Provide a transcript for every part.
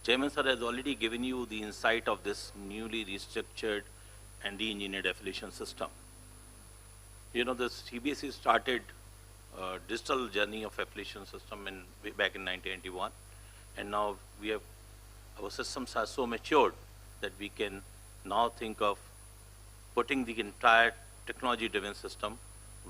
Chairman sir has already given you the insight of this newly restructured and re-engineered affiliation system. You know, the CBSE started a digital journey of affiliation system way back in 1991, and now our systems are so matured that we can now think of putting the entire technology-driven system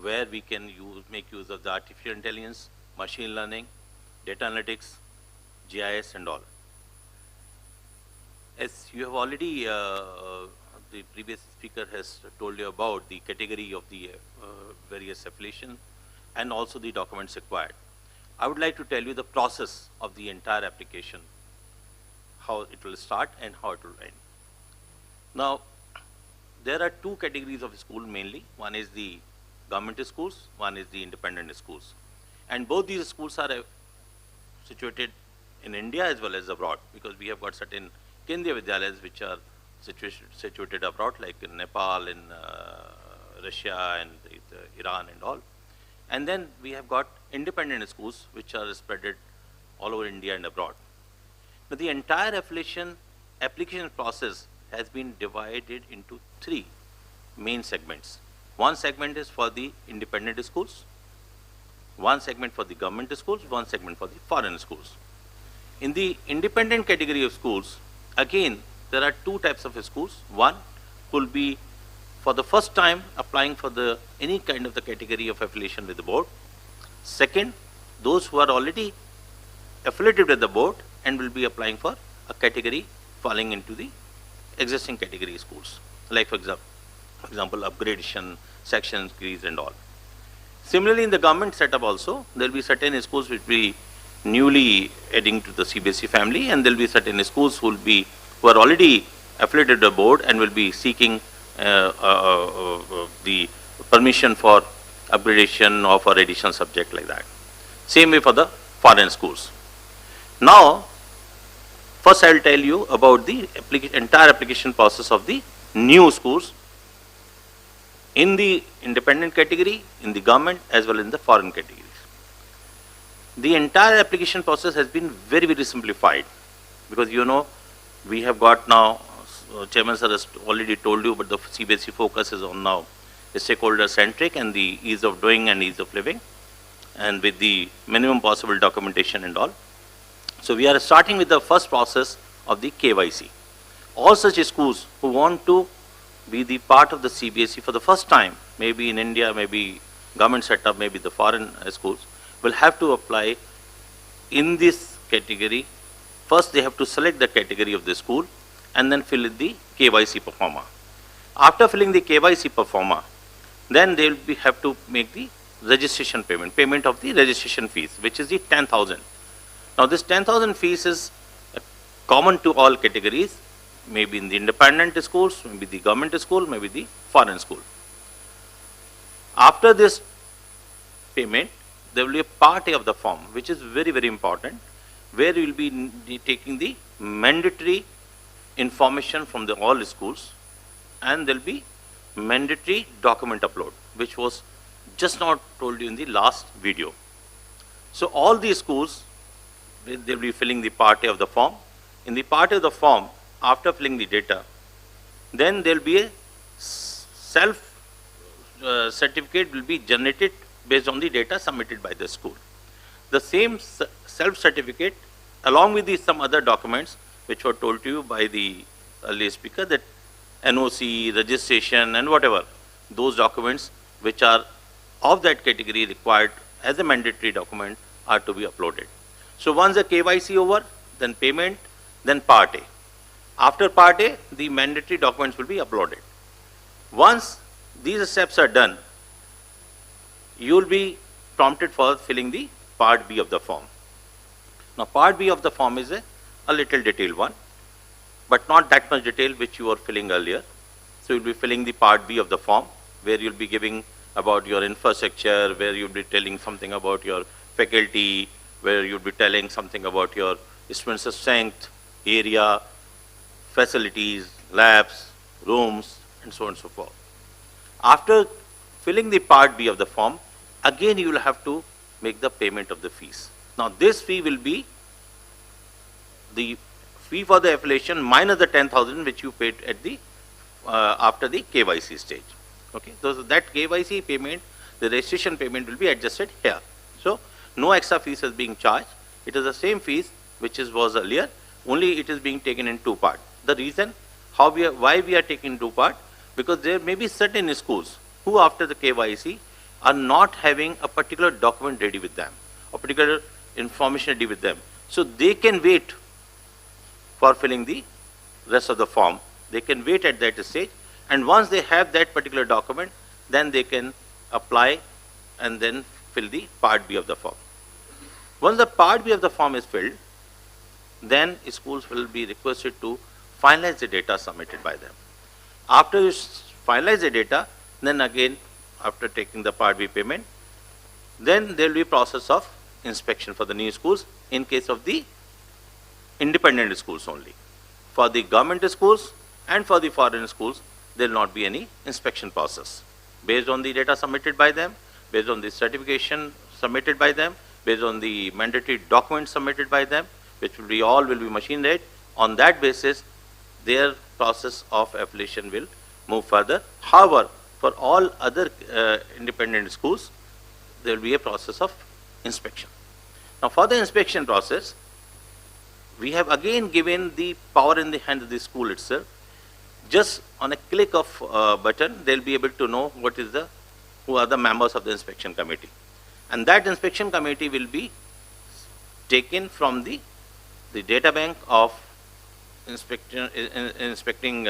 where we can make use of the artificial intelligence, machine learning, data analytics, GIS, and all. As you have already, the previous speaker has told you about the category of the various affiliation and also the documents required. I would like to tell you the process of the entire application, how it will start and how it will end. Now, there are two categories of school mainly. One is the government schools, one is the independent schools. And both these schools are situated in India as well as abroad, because we have got certain Kendriya Vidyalayas which are situated abroad, like in Nepal, in Russia, and Iran and all. And then we have got independent schools which are spread all over India and abroad. Now, the entire application process has been divided into three main segments. One segment is for the independent schools, one segment for the government schools, one segment for the foreign schools. In the independent category of schools, again, there are two types of schools. One will be for the first time applying for any kind of the category of affiliation with the board. Second, those who are already affiliated with the board and will be applying for a category falling into the existing category schools, like for example, upgradation, section increase and all. Similarly, in the government setup also, there will be certain schools which will be newly adding to the CBSE family, and there will be certain schools who are already affiliated to the board and will be seeking the permission for upgradation or for additional subject like that. Same way for the foreign schools. Now, first I will tell you about the entire application process of the new schools in the independent category, in the government as well as in the foreign categories. The entire application process has been very, very simplified, because you know we have got now, Chairman sir has already told you, but the CBSE focus is on now stakeholder centric and the ease of doing and ease of living, and with the minimum possible documentation and all. So we are starting with the first process of the KYC. All such schools who want to be the part of the CBSE for the first time, maybe in India, maybe government setup, maybe the foreign schools, will have to apply in this category. First, they have to select the category of the school and then fill in the KYC performer. After filling the KYC performer, then they will have to make the registration payment of the registration fees, which is the 10,000. Now, this 10,000 fees is common to all categories, maybe in the independent schools, maybe the government school, maybe the foreign school. After this payment, there will be a part A of the form, which is very, very important, where you will be taking the mandatory information from all schools, and there will be mandatory document upload, which was just now told you in the last video. So all these schools, they will be filling the part A of the form. In the part A of the form, after filling the data, then there will be a self certificate will be generated based on the data submitted by the school. The same self certificate, along with some other documents which were told to you by the earlier speaker, that NOC, registration and whatever, those documents which are of that category required as a mandatory document are to be uploaded. So once the KYC over, then payment, then part A. After part A, the mandatory documents will be uploaded. Once these steps are done, you will be prompted for filling the part B of the form. Now, part B of the form is a little detailed one, but not that much detail which you were filling earlier. So, you will be filling the part B of the form, where you will be giving about your infrastructure, where you will be telling something about your faculty, where you will be telling something about your students' strength, area, facilities, labs, rooms, and so on and so forth. After filling the part B of the form, again you will have to make the payment of the fees. Now, this fee will be the fee for the affiliation minus the 10,000 which you paid at the after the KYC stage. Okay, so that KYC payment, the registration payment will be adjusted here. So no extra fees is being charged. It is the same fees which was earlier, only it is being taken in two parts. The reason why we are taking two parts, because there may be certain schools who after the KYC are not having a particular document ready with them, a particular information ready with them. So they can wait for filling the rest of the form. They can wait at that stage, and once they have that particular document, then they can apply and then fill the part B of the form. Once the part B of the form is filled, then schools will be requested to finalize the data submitted by them. After you finalize the data, then again, after taking the part B payment, then there will be process of inspection for the new schools in case of the independent schools only. For the government schools and for the foreign schools, there will not be any inspection process. Based on the data submitted by them, based on the certification submitted by them, based on the mandatory documents submitted by them, which will be all will be machine read. On that basis, their process of affiliation will move further. However, for all other independent schools, there will be a process of inspection. Now, for the inspection process, we have again given the power in the hand of the school itself. Just on a click of button, they will be able to know who are the members of the inspection committee. And that inspection committee will be taken from the data bank of inspecting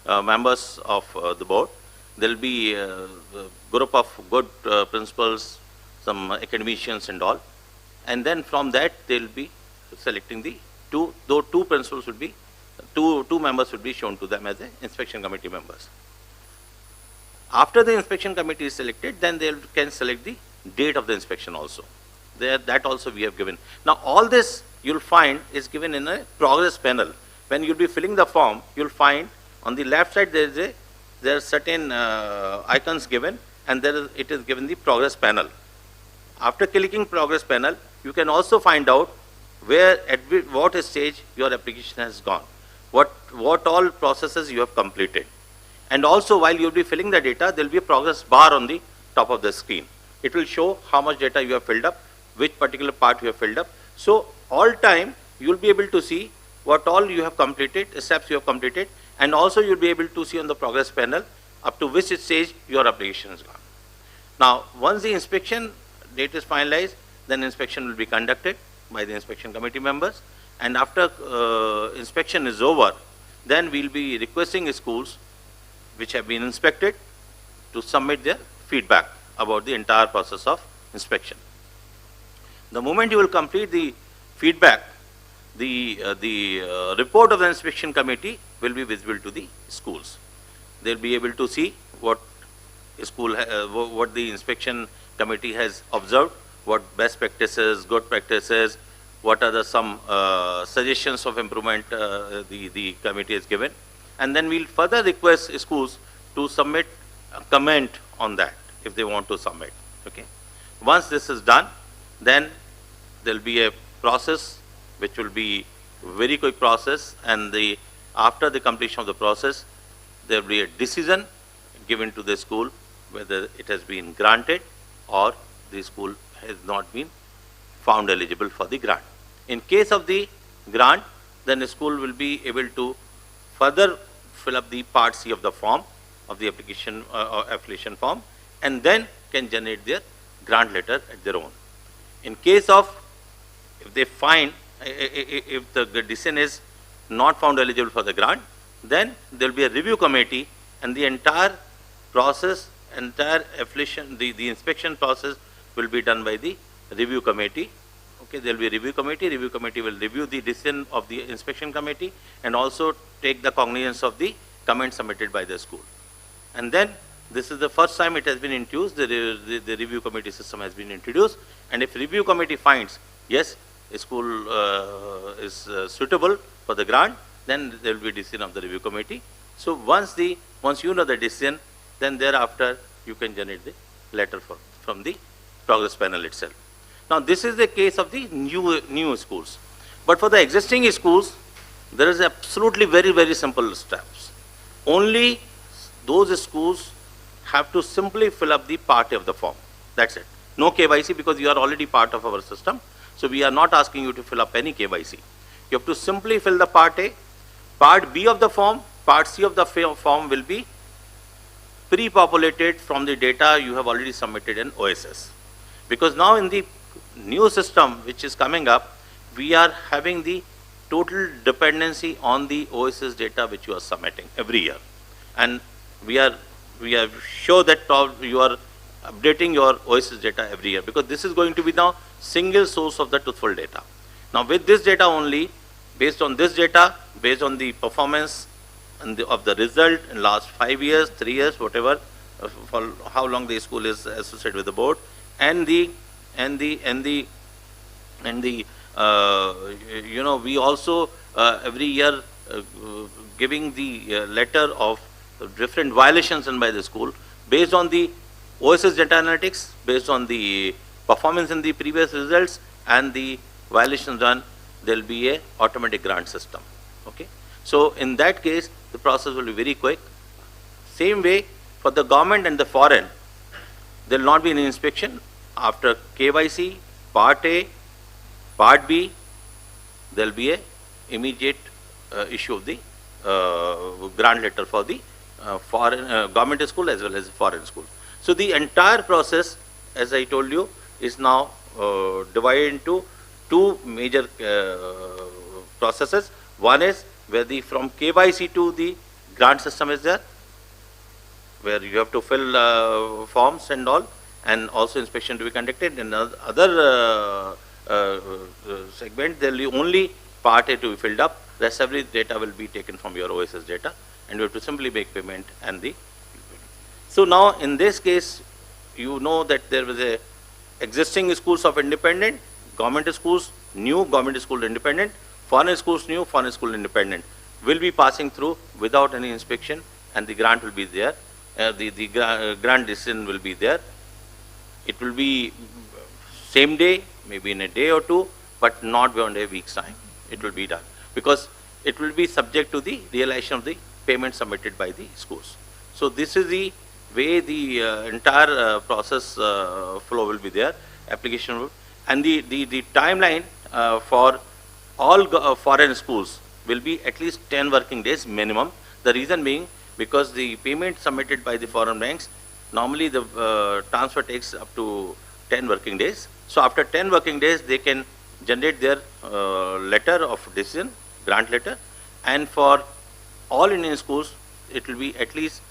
members of the board. There will be a group of good principals, some academicians and all. And then from that, they will be selecting the two principals will be, two members will be shown to them as the inspection committee members. After the inspection committee is selected, then they can select the date of the inspection also. That also we have given. Now all this you'll find is given in a progress panel. When you'll be filling the form, you'll find on the left side there are certain icons given, and it is given the progress panel. After clicking progress panel, you can also find out where at what stage your application has gone, what all processes you have completed. And also while you'll be filling the data, there will be a progress bar on the top of the screen. It will show how much data you have filled up, which particular part you have filled up. So all time you'll be able to see what all you have completed, steps you have completed, and also you'll be able to see on the progress panel up to which stage your application has gone. Now once the inspection date is finalized, then inspection will be conducted by the inspection committee members, and after inspection is over, then we'll be requesting schools which have been inspected to submit their feedback about the entire process of inspection. The moment you will complete the feedback, the report of the inspection committee will be visible to the schools. They'll be able to see what what the inspection committee has observed, what best practices, good practices, what are some suggestions of improvement the committee has given. And then we'll further request schools to submit a comment on that if they want to submit. Okay. Once this is done, then there will be a process which will be very quick process, and after the completion of the process, there will be a decision given to the school whether it has been granted or the school has not been found eligible for the grant. In case of the grant, then the school will be able to further fill up the part C of the form, of the application or affiliation form, and then can generate their grant letter at their own. In case of, if they find, if the decision is not found eligible for the grant, then there will be a review committee, and the entire process, entire affiliation, the inspection process will be done by the review committee. Okay, there will be a review committee will review the decision of the inspection committee and also take the cognizance of the comments submitted by the school. And then this is the first time it has been introduced, the review committee system has been introduced, and if review committee finds, yes, a school is suitable for the grant, then there will be decision of the review committee. So once you know the decision, then thereafter you can generate the letter from the progress panel itself. Now this is the case of the new schools. But for the existing schools, There is absolutely very, very simple steps. Only those schools have to simply fill up the part A of the form. That's it. No KYC, because you are already part of our system. So we are not asking you to fill up any KYC. You have to simply fill the part A. Part B of the form, part C of the form will be pre-populated from the data you have already submitted in OSS. Because now in the new system which is coming up, we are having the total dependency on the OSS data which you are submitting every year. And we are sure that you are updating your OSS data every year, because this is going to be now single source of the truthful data. Now with this data only, based on this data, based on the performance and of the result in last 5 years, 3 years, whatever, for how long the school is associated with the board, and we also every year giving the letter of different violations done by the school based on the OSS data analytics, based on the performance in the previous results and the violations done. There will be a automatic grant system. Okay. So in that case, the process will be very quick. Same way for the government and the foreign, there will not be any inspection. After KYC, part A, part B, there will be a immediate issue of the grant letter for the foreign government school as well as foreign school. So the entire process, as I told you, is now divided into two major processes. One is where the from KYC to the grant system is there, where you have to fill forms and all, and also inspection to be conducted. In other segment, there will be only part A to be filled up. Rest every data will be taken from your OSS data, and you have to simply make payment and the. So now in this case, you know that there was a existing schools of independent, government schools, new government school independent, foreign schools new, foreign school independent will be passing through without any inspection, and the grant will be there. The grant decision will be there. It will be same day, maybe in a day or two, but not beyond a week's time. It will be done, because it will be subject to the realization of the payment submitted by the schools. So this is the way the entire process flow will be there, application will, and the timeline for all foreign schools will be at least 10 working days minimum. The reason being, because the payment submitted by the foreign banks, normally the transfer takes up to 10 working days. So after 10 working days, they can generate their letter of decision, grant letter, and for all Indian schools, it will be at least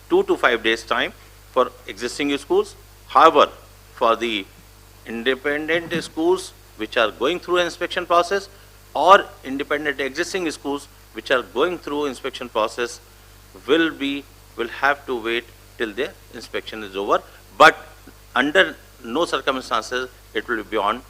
2 to 5 days time for existing schools. However, for the independent schools which are going through an inspection process, or independent existing schools which are going through inspection process, will have to wait till their inspection is over. But under no circumstances it will be beyond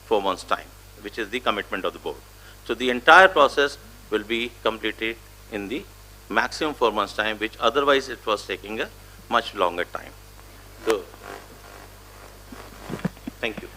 4 months time, which is the commitment of the board. So the entire process will be completed in the maximum 4 months time, which otherwise it was taking a much longer time. So thank you.